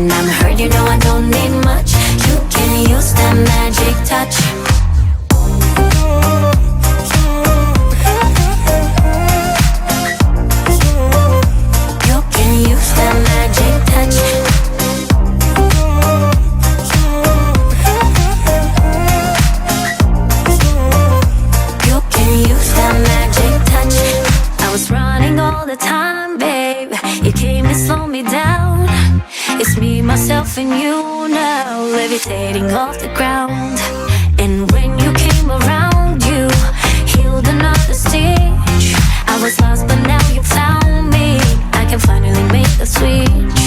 when I'm hurt, you know I don't need much. You can use that magic touch. You can use that magic touch. You can use that magic touch. I was running all the time, babe. You came to slow me down. It's me, myself, and you now, levitating off the ground. And when you came around, you healed another stitch. I was lost, but now you found me. I can finally make a switch.